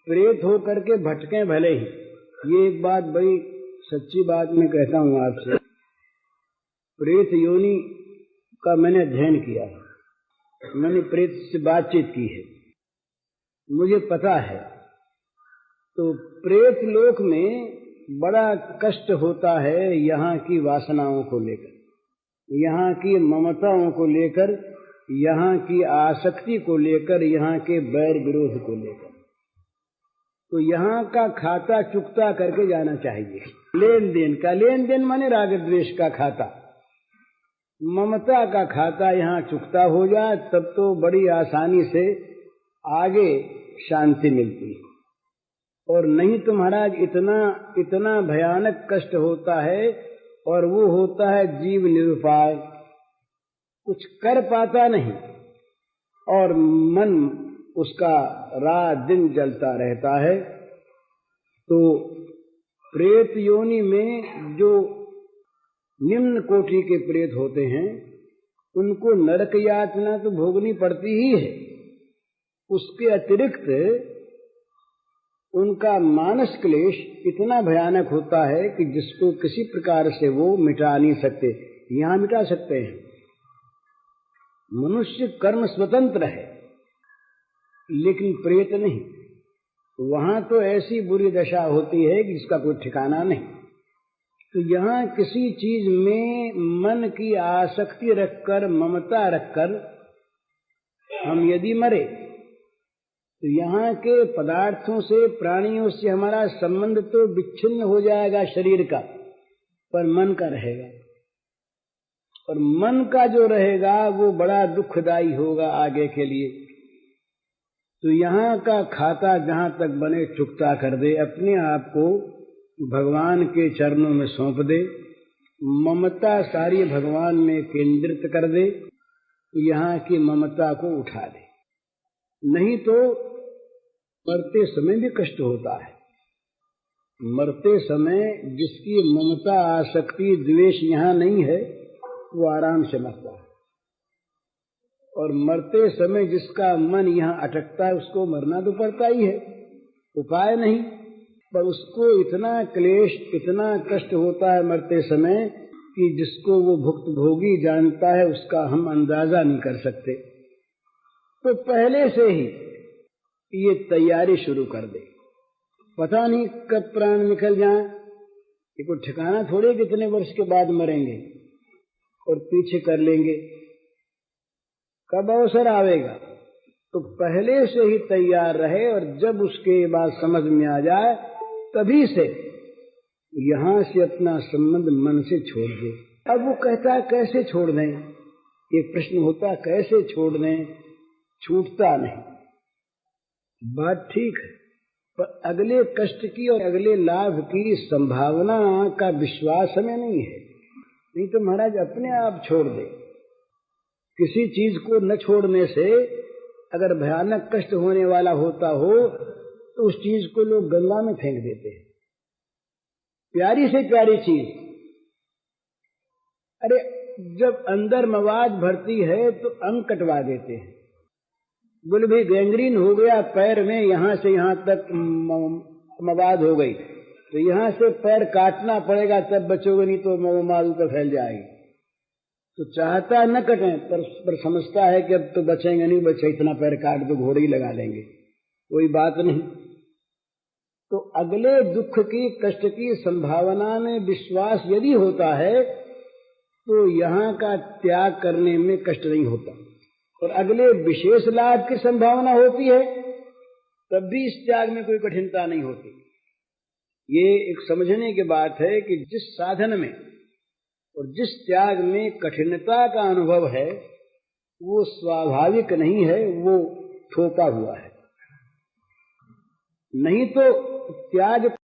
प्रेत हो करके भटके भले ही, ये एक बात बड़ी सच्ची बात मैं कहता हूं आपसे। प्रेत योनि का मैंने अध्ययन किया है, मैंने प्रेत से बातचीत की है, मुझे पता है। तो प्रेत लोक में बड़ा कष्ट होता है यहाँ की वासनाओं को लेकर, यहाँ की ममताओं को लेकर, यहाँ की आसक्ति को लेकर, यहाँ के बैर विरोध को लेकर। तो यहाँ का खाता चुकता करके जाना चाहिए। लेन देन का, लेन देन माने राग द्वेष का खाता, ममता का खाता यहाँ चुकता हो जाए तब तो बड़ी आसानी से आगे शांति मिलती है। और नहीं तो महाराज इतना भयानक कष्ट होता है, और वो होता है जीव निरुपाय, कुछ कर पाता नहीं और मन उसका रात दिन जलता रहता है। तो प्रेत योनि में जो निम्न कोटि के प्रेत होते हैं उनको नरक यातना तो भोगनी पड़ती ही है, उसके अतिरिक्त उनका मानस क्लेश इतना भयानक होता है कि जिसको किसी प्रकार से वो मिटा नहीं सकते। यहाँ मिटा सकते हैं, मनुष्य कर्म स्वतंत्र है, लेकिन प्रेत नहीं। वहां तो ऐसी बुरी दशा होती है कि जिसका कोई ठिकाना नहीं। तो यहाँ किसी चीज में मन की आसक्ति रखकर, ममता रखकर हम यदि मरे तो यहाँ के पदार्थों से, प्राणियों से हमारा संबंध तो विच्छिन्न हो जाएगा शरीर का, पर मन का रहेगा। और मन का जो रहेगा वो बड़ा दुखदायी होगा आगे के लिए। तो यहाँ का खाता जहाँ तक बने चुकता कर दे, अपने आप को भगवान के चरणों में सौंप दे, ममता सारी भगवान में केंद्रित कर दे, यहाँ की ममता को उठा दे। नहीं तो मरते समय भी कष्ट होता है। मरते समय जिसकी ममता, आसक्ति, द्वेष यहाँ नहीं है वो आराम से मरता है, और मरते समय जिसका मन यहाँ अटकता है उसको मरना तो पड़ता ही है, उपाय नहीं। पर उसको इतना क्लेश, इतना कष्ट होता है मरते समय कि जिसको वो भुक्तभोगी जानता है उसका हम अंदाजा नहीं कर सकते। तो पहले से ही ये तैयारी शुरू कर दे, पता नहीं कब प्राण निकल जाए, ये कोई ठिकाना थोड़े कितने वर्ष के बाद मरेंगे और पीछे कर लेंगे, कब अवसर आवेगा। तो पहले से ही तैयार रहे, और जब उसके बाद समझ में आ जाए तभी से यहां से अपना संबंध मन से छोड़ दे। अब वो कहता है कैसे छोड़ दें, एक प्रश्न होता है कैसे छोड़ दें, छूटता नहीं। बात ठीक है, पर अगले कष्ट की और अगले लाभ की संभावना का विश्वास हमें नहीं है। नहीं तो महाराज अपने आप छोड़ दे। किसी चीज को न छोड़ने से अगर भयानक कष्ट होने वाला होता हो तो उस चीज को लोग गंगा में फेंक देते हैं। प्यारी से प्यारी चीज, अरे जब अंदर मवाद भरती है तो अंग कटवा देते हैं। बोले भाई गैंग्रीन हो गया पैर में, यहां से यहां तक मवाद हो गई, तो यहां से पैर काटना पड़ेगा तब बचोगे, नहीं तो मवाद तो फैल जाएगी। तो चाहता न कटे, पर समझता है कि अब तो बचेंगे नहीं, बचे इतना पैर काट दो घोड़े ही लगा लेंगे, कोई बात नहीं। तो अगले दुख की, कष्ट की संभावना में विश्वास यदि होता है तो यहाँ का त्याग करने में कष्ट नहीं होता, और अगले विशेष लाभ की संभावना होती है तब भी इस त्याग में कोई कठिनता नहीं होती। ये एक समझने की बात है कि जिस साधन में और जिस त्याग में कठिनता का अनुभव है वो स्वाभाविक नहीं है, वो थोपा हुआ है। नहीं तो त्याग